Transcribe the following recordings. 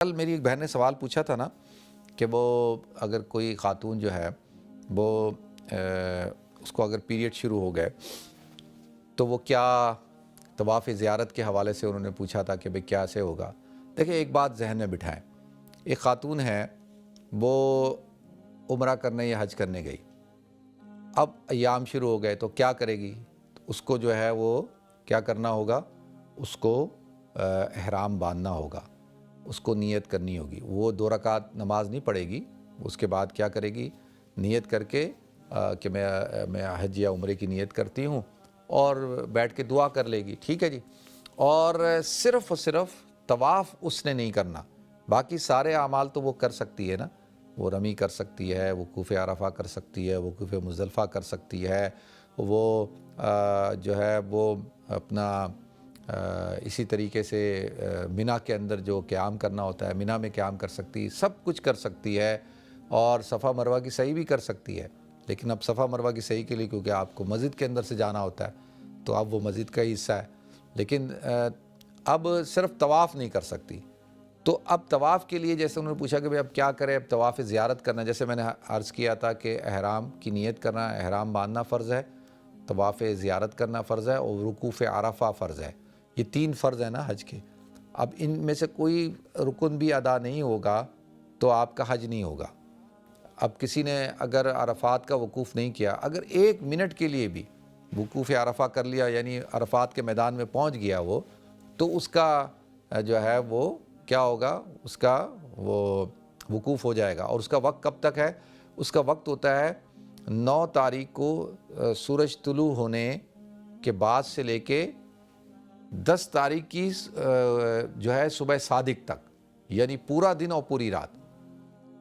کل میری ایک بہن نے سوال پوچھا تھا نا کہ وہ اگر کوئی خاتون جو ہے وہ اس کو اگر پیریڈ شروع ہو گئے تو وہ کیا طواف زیارت کے حوالے سے انہوں نے پوچھا تھا کہ بھئی کیا سے ہوگا۔ دیکھیں ایک بات ذہن میں بٹھائیں، ایک خاتون ہے وہ عمرہ کرنے یا حج کرنے گئی، اب ایام شروع ہو گئے تو کیا کرے گی؟ اس کو جو ہے وہ کیا کرنا ہوگا، اس کو احرام باندھنا ہوگا، اس کو نیت کرنی ہوگی۔ وہ 2 رکعت نماز نہیں پڑھے گی، اس کے بعد کیا کرے گی، نیت کر کے کہ میں حج یا عمرے کی نیت کرتی ہوں اور بیٹھ کے دعا کر لے گی، ٹھیک ہے جی۔ اور صرف طواف اس نے نہیں کرنا، باقی سارے اعمال تو وہ کر سکتی ہے نا، وہ رمی کر سکتی ہے، وقوف عرفہ کر سکتی ہے، وقوف مزدلفہ کر سکتی ہے، وہ جو ہے وہ اپنا اسی طریقے سے منی کے اندر جو قیام کرنا ہوتا ہے منی میں قیام کر سکتی ہے، سب کچھ کر سکتی ہے، اور صفا مروہ کی سعی بھی کر سکتی ہے۔ لیکن اب صفا مروہ کی سعی کے لیے کیونکہ آپ کو مسجد کے اندر سے جانا ہوتا ہے تو اب وہ مسجد کا ہی حصہ ہے، لیکن اب صرف طواف نہیں کر سکتی۔ تو اب طواف کے لیے جیسے انہوں نے پوچھا کہ بھئی اب کیا کرے، اب طواف زیارت کرنا، جیسے میں نے عرض کیا تھا کہ احرام کی نیت کرنا، احرام باندھنا فرض ہے، طواف زیارت کرنا فرض ہے، اور وقوف عرفہ فرض ہے۔ یہ 3 فرض ہیں نا حج کے۔ اب ان میں سے کوئی رکن بھی ادا نہیں ہوگا تو آپ کا حج نہیں ہوگا۔ اب کسی نے اگر عرفات کا وقوف نہیں کیا، اگر 1 منٹ کے لیے بھی وقوف عرفہ کر لیا، یعنی عرفات کے میدان میں پہنچ گیا وہ، تو اس کا جو ہے وہ کیا ہوگا، اس کا وہ وقوف ہو جائے گا۔ اور اس کا وقت کب تک ہے؟ اس کا وقت ہوتا ہے 9 تاریخ کو سورج طلوع ہونے کے بعد سے لے کے 10 تاریخ کی جو ہے صبح صادق تک، یعنی پورا دن اور پوری رات،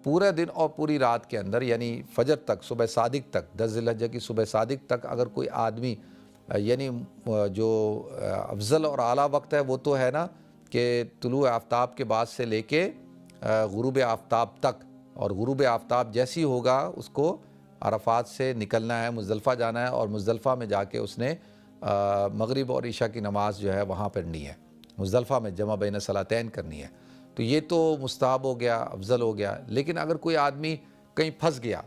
پورے دن اور پوری رات کے اندر، یعنی فجر تک، صبح صادق تک، 10 ذی الحجہ کی صبح صادق تک اگر کوئی آدمی، یعنی جو افضل اور اعلیٰ وقت ہے وہ تو ہے نا کہ طلوع آفتاب کے بعد سے لے کے غروب آفتاب تک، اور غروب آفتاب جیسی ہوگا اس کو عرفات سے نکلنا ہے، مزدلفہ جانا ہے، اور مزدلفہ میں جا کے اس نے مغرب اور عشاء کی نماز جو ہے وہاں پڑھنی ہے، مزدلفہ میں جمع بین صلاتین کرنی ہے۔ تو یہ تو مستحب ہو گیا، افضل ہو گیا۔ لیکن اگر کوئی آدمی کہیں پھنس گیا،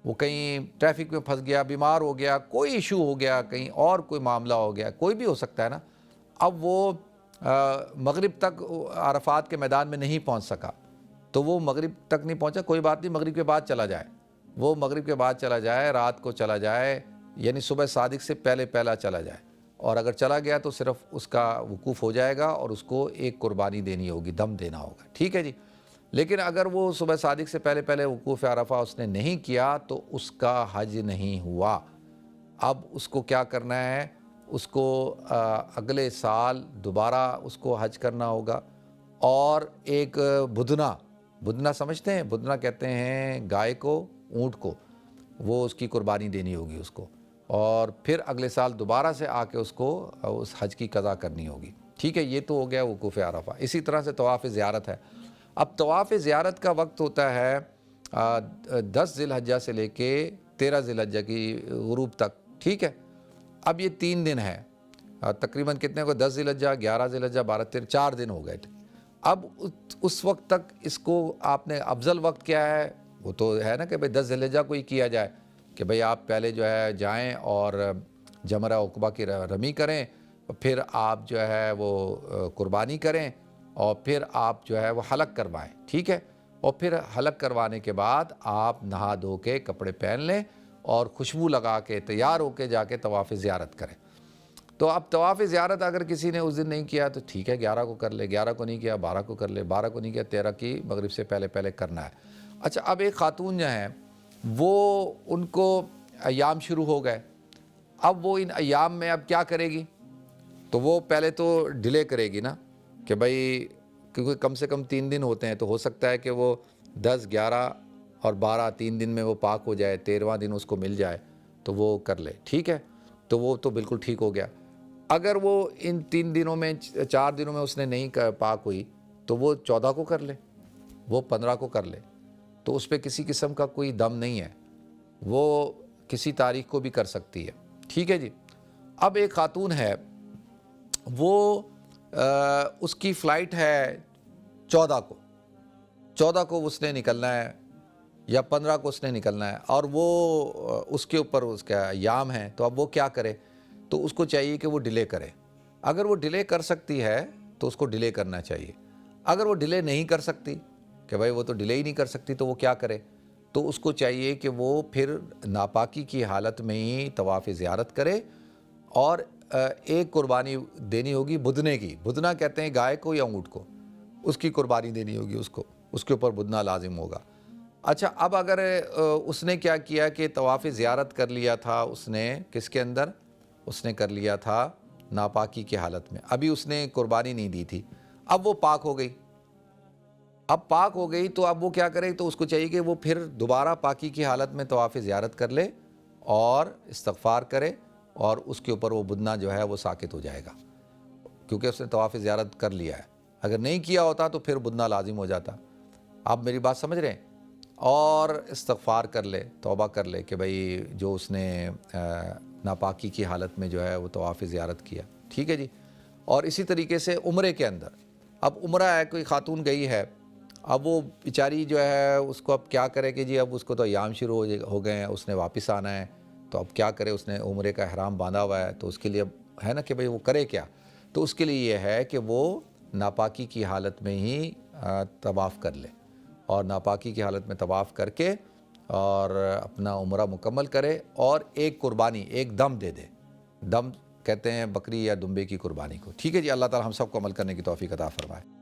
وہ کہیں ٹریفک میں پھنس گیا، بیمار ہو گیا، کوئی ایشو ہو گیا، کہیں اور کوئی معاملہ ہو گیا، کوئی بھی ہو سکتا ہے نا، اب وہ مغرب تک عرفات کے میدان میں نہیں پہنچ سکا، تو وہ مغرب تک نہیں پہنچا، کوئی بات نہیں، مغرب کے بعد چلا جائے، وہ مغرب کے بعد چلا جائے، رات کو چلا جائے، یعنی صبح صادق سے پہلا چلا جائے، اور اگر چلا گیا تو صرف اس کا وقوف ہو جائے گا اور اس کو ایک قربانی دینی ہوگی، دم دینا ہوگا، ٹھیک ہے جی۔ لیکن اگر وہ صبح صادق سے پہلے وقوف عرفہ اس نے نہیں کیا تو اس کا حج نہیں ہوا۔ اب اس کو کیا کرنا ہے، اس کو اگلے سال دوبارہ اس کو حج کرنا ہوگا، اور ایک بدنہ سمجھتے ہیں، بدنہ کہتے ہیں گائے کو، اونٹ کو، وہ اس کی قربانی دینی ہوگی اس کو، اور پھر اگلے سال دوبارہ سے آ کے اس کو اس حج کی قضا کرنی ہوگی، ٹھیک ہے۔ یہ تو ہو گیا وقوف عرفہ۔ اسی طرح سے طواف زیارت ہے۔ اب طواف زیارت کا وقت ہوتا ہے 10 ذی الحجہ سے لے کے 13 ذی الحجہ کی غروب تک، ٹھیک ہے۔ اب یہ 3 دن ہے، تقریباً کتنے کو، 10 ذی الحجہ، 11 ذی الحجہ، 12، 13، 4 دن ہو گئے تھے۔ اب اس وقت تک اس کو آپ نے، افضل وقت کیا ہے، وہ تو ہے نا کہ بھئی 10 ذی الحجہ کو ہی کیا جائے، کہ بھئی آپ پہلے جو ہے جائیں اور جمرہ عقبہ کی رمی کریں، پھر آپ جو ہے وہ قربانی کریں، اور پھر آپ جو ہے وہ حلق کروائیں، ٹھیک ہے۔ اور پھر حلق کروانے کے بعد آپ نہا دھو کے کپڑے پہن لیں اور خوشبو لگا کے تیار ہو کے جا کے طواف زیارت کریں۔ تو اب طواف زیارت اگر کسی نے اس دن نہیں کیا تو ٹھیک ہے، 11 کو کر لے، 11 کو نہیں کیا 12 کو کر لے، 12 کو نہیں کیا 13 کی مغرب سے پہلے کرنا ہے۔ اچھا، اب ایک خاتون جو ہیں وہ، ان کو ایام شروع ہو گئے، اب وہ ان ایام میں اب کیا کرے گی، تو وہ پہلے تو ڈیلے کرے گی نا، کہ بھئی کیونکہ کم سے کم 3 دن ہوتے ہیں، تو ہو سکتا ہے کہ وہ 10، 11 اور 12 3 دن میں وہ پاک ہو جائے، 13واں دن اس کو مل جائے تو وہ کر لے، ٹھیک ہے۔ تو وہ تو بالکل ٹھیک ہو گیا۔ اگر وہ ان 3 دنوں میں، 4 دنوں میں اس نے نہیں پاک ہوئی تو وہ 14 کو کر لے، وہ 15 کو کر لے، تو اس پہ کسی قسم کا کوئی دم نہیں ہے، وہ کسی تاریخ کو بھی کر سکتی ہے، ٹھیک ہے جی۔ اب ایک خاتون ہے، وہ اس کی فلائٹ ہے 14 کو، 14 کو اس نے نکلنا ہے یا 15 کو اس نے نکلنا ہے اور وہ اس کے اوپر اس کا ایام ہے، تو اب وہ کیا کرے؟ تو اس کو چاہیے کہ وہ ڈیلے کرے۔ اگر وہ ڈیلے کر سکتی ہے تو اس کو ڈیلے کرنا چاہیے۔ اگر وہ ڈیلے نہیں کر سکتی کہ بھائی وہ تو ڈیلے ہی نہیں کر سکتی تو وہ کیا کرے؟ تو اس کو چاہیے کہ وہ پھر ناپاکی کی حالت میں ہی طواف زیارت کرے، اور ایک قربانی دینی ہوگی بدنے کی۔ بدنا کہتے ہیں گائے کو یا اونٹ کو، اس کی قربانی دینی ہوگی اس کو، اس کے اوپر بدنا لازم ہوگا۔ اچھا، اب اگر اس نے کیا کیا کہ طواف زیارت کر لیا تھا اس نے کس کے اندر؟ اس نے کر لیا تھا ناپاکی کی حالت میں، ابھی اس نے قربانی نہیں دی تھی، اب وہ پاک ہو گئی۔ اب پاک ہو گئی تو اب وہ کیا کرے؟ تو اس کو چاہیے کہ وہ پھر دوبارہ پاکی کی حالت میں طواف زیارت کر لے اور استغفار کرے، اور اس کے اوپر وہ بدنہ جو ہے وہ ساقط ہو جائے گا، کیونکہ اس نے طواف زیارت کر لیا ہے۔ اگر نہیں کیا ہوتا تو پھر بدنہ لازم ہو جاتا۔ آپ میری بات سمجھ رہے ہیں؟ اور استغفار کر لے، توبہ کر لے کہ بھئی جو اس نے ناپاکی کی حالت میں جو ہے وہ طواف زیارت کیا، ٹھیک ہے جی۔ اور اسی طریقے سے عمرے کے اندر، اب عمرہ ہے، کوئی خاتون گئی ہے، اب وہ بیچاری جو ہے اس کو اب کیا کرے کہ جی اب اس کو تو ایام شروع ہو گئے ہیں، اس نے واپس آنا ہے، تو اب کیا کرے؟ اس نے عمرے کا احرام باندھا ہوا ہے، تو اس کے لیے اب ہے نا کہ بھئی وہ کرے کیا؟ تو اس کے لیے یہ ہے کہ وہ ناپاکی کی حالت میں ہی طواف کر لے، اور ناپاکی کی حالت میں طواف کر کے اور اپنا عمرہ مکمل کرے، اور ایک قربانی، ایک دم دے دے۔ دم کہتے ہیں بکری یا دمبے کی قربانی کو، ٹھیک ہے جی۔ اللہ تعالی ہم سب کو عمل کرنے کی توفیق عطا فرمائے۔